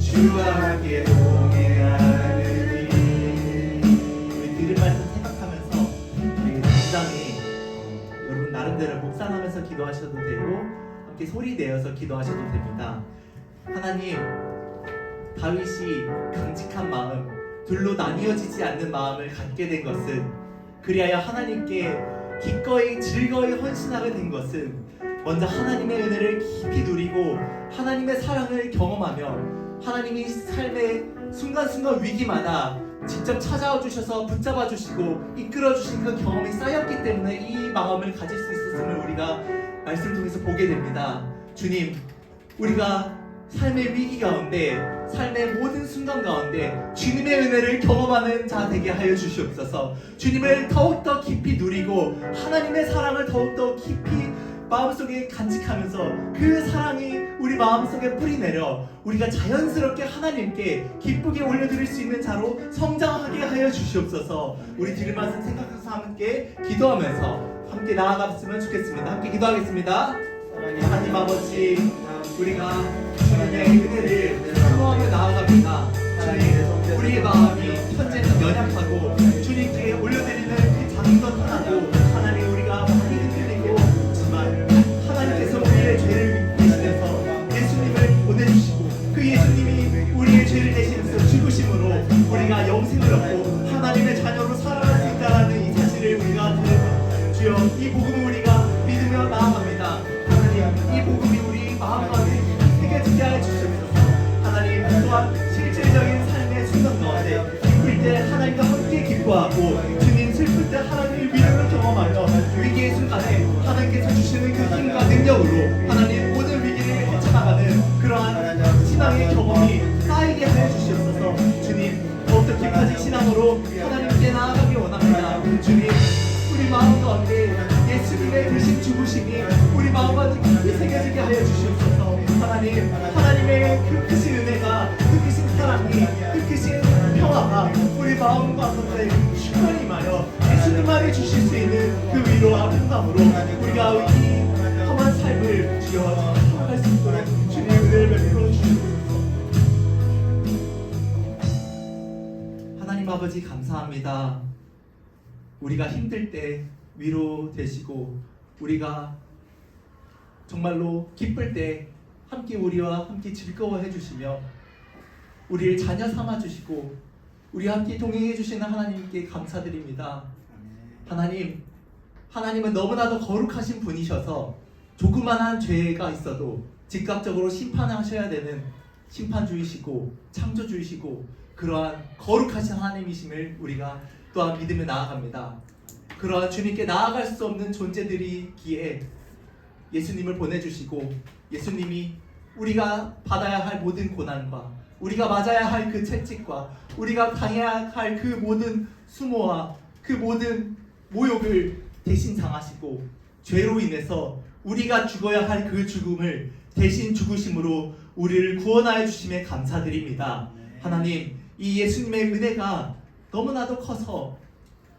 주와 함께 동행하는 일. 우리 들은 말씀 생각하면서 우리 당장에 여러분 나름대로 묵상하면서 기도하셔도 되고 함께 소리 내어서 기도하셔도 됩니다. 하나님, 다윗이 강직한 마음, 둘로 나뉘어지지 않는 마음을 갖게 된 것은 그리하여 하나님께 기꺼이 즐거이 헌신하게 된 것은 먼저 하나님의 은혜를 깊이 누리고 하나님의 사랑을 경험하며 하나님이 삶의 순간순간 위기마다 직접 찾아와 주셔서 붙잡아 주시고 이끌어 주신 그 경험이 쌓였기 때문에 이 마음을 가질 수 있었음을 우리가 말씀을 통해서 보게 됩니다. 주님, 우리가 삶의 위기 가운데 삶의 모든 순간 가운데 주님의 은혜를 경험하는 자 되게 하여 주시옵소서. 주님을 더욱더 깊이 누리고 하나님의 사랑을 더욱더 깊이 마음속에 간직하면서 그 사랑이 우리 마음속에 뿌리내려 우리가 자연스럽게 하나님께 기쁘게 올려드릴 수 있는 자로 성장하게 하여 주시옵소서. 우리 들을 말씀 생각해서 함께 기도하면서 함께 나아갔으면 좋겠습니다. 함께 기도하겠습니다. 사랑의 하나님 아버지, 우리가 주님의 은혜를 사모하며 나아갑니다. 주님, 우리의 마음이 현재는 연약하고 주님께 올려드리는 그 작은 것 하나도 하나님 우리가 많이 흔들리고 있지만 하나님께서 우리의 죄를 대신해서 예수님을 보내주시고 그 예수님이 우리의 죄를 대신해서 죽으심으로 우리가 영생을 얻고 하나님의 자녀로 살아갈 수 있다는 이 사실을 우리가 들은 주여, 이 복음을 우리가 믿으며 나아갑니다. 하나님, 이 복음이 우리 마음 가운데 새겨지게 하여 주시옵소서. 하나님, 또한 실질적인 삶의 순간 가운데 기쁠 때 하나님과 함께 기뻐하고 주님 슬플 때 하나님의 위로를 경험하며 위기의 순간에 하나님께서 주시는 그 힘과 능력으로 하나님 모든 위기를 헤쳐나가는 그러한 신앙의 경험이 쌓이게 하여 주시옵소서. 주님, 더욱더 깊어진 신앙으로 하나님께 나아가기 원합니다. 주님, 우리 마음 가운데 예수님의 대신 죽으심이 우리 마음 가운데 깊이 새겨지게 하여 주시옵소서. 하나님, 하나님의 그 크신 은혜가, 그 크신 사랑이, 그 크신 평화가 우리 마음 가운데 충만히 임하여 예수님만이 주실 수 있는 그 위로와 평강으로 우리가 이 험한 삶을 주여 살아갈 수 있도록 주님 은혜를 베풀어 주시옵소서. 하나님 아버지, 감사합니다. 우리가 힘들 때 위로 되시고 우리가 정말로 기쁠 때 함께 우리와 함께 즐거워해 주시며 우리를 자녀 삼아 주시고 우리와 함께 동행해 주시는 하나님께 감사드립니다. 하나님, 하나님은 너무나도 거룩하신 분이셔서 조그만한 죄가 있어도 즉각적으로 심판하셔야 되는 심판주이시고 창조주이시고 그러한 거룩하신 하나님이심을 우리가 또한 믿으며 나아갑니다. 그러한 주님께 나아갈 수 없는 존재들이기에 예수님을 보내주시고 예수님이 우리가 받아야 할 모든 고난과 우리가 맞아야 할 그 채찍과 우리가 당해야 할 그 모든 수모와 그 모든 모욕을 대신 당하시고 죄로 인해서 우리가 죽어야 할 그 죽음을 대신 죽으심으로 우리를 구원하여 주심에 감사드립니다. 하나님, 이 예수님의 은혜가 너무나도 커서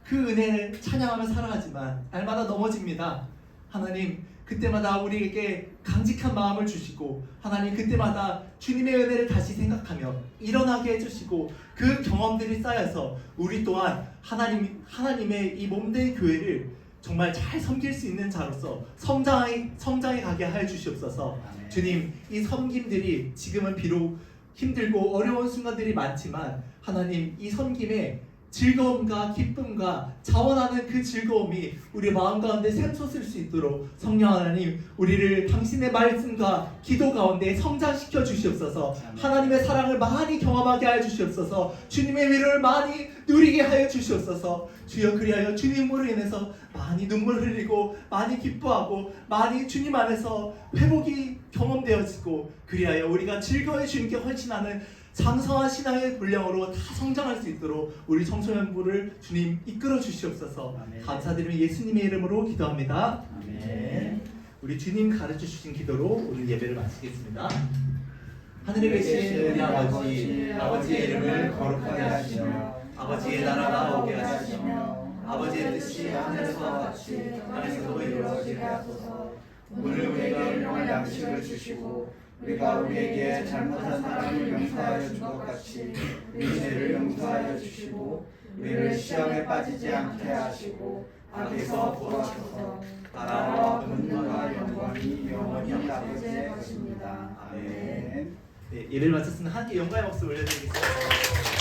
그 은혜를 찬양하며 살아가지만 날마다 넘어집니다. 하나님, 그때마다 우리에게 강직한 마음을 주시고 하나님, 그때마다 주님의 은혜를 다시 생각하며 일어나게 해주시고 그 경험들이 쌓여서 우리 또한 하나님의 이 몸된 교회를 정말 잘 섬길 수 있는 자로서 성장에 가게 하여 주시옵소서. 주님, 이 섬김들이 지금은 비록 힘들고 어려운 순간들이 많지만 하나님, 이 섬김에 즐거움과 기쁨과 자원하는 그 즐거움이 우리 마음 가운데 샘솟을 수 있도록 성령 하나님, 우리를 당신의 말씀과 기도 가운데 성장시켜 주시옵소서. 하나님의 사랑을 많이 경험하게 하여 주시옵소서. 주님의 위로를 많이 누리게 하여 주시옵소서. 주여, 그리하여 주님으로 인해서 많이 눈물 흘리고 많이 기뻐하고 많이 주님 안에서 회복이 경험되어지고 그리하여 우리가 즐거이 주님께 헌신하는 장성한 신앙의 분량으로 다 성장할 수 있도록 우리 청소년부를 주님 이끌어 주시옵소서. 아멘. 감사드리며 예수님의 이름으로 기도합니다. 아멘. 우리 주님 가르쳐 주신 기도로 오늘 예배를 마치겠습니다. 하늘에 계신 우리 아버지의 이름을 거룩하게 하시며 아버지의 나라가 오게 하시며 아버지의 뜻이 하늘에서와 같이 땅에서도 이루어지게 하소서. 오늘 우리에게 일용할 양식을 주시고 우리가 우리에게 잘못한 사람을 용서하여 준 것 같이 우리 죄를 용서하여 주시고 우리를 시험에 빠지지 않게 하시고 악에서 구하소서. 나라와 분노와 영광이 영원히 아버지의 것입니다. 아멘. 네, 예배를 마쳤으면 함께 영광의 박수 올려드리겠습니다.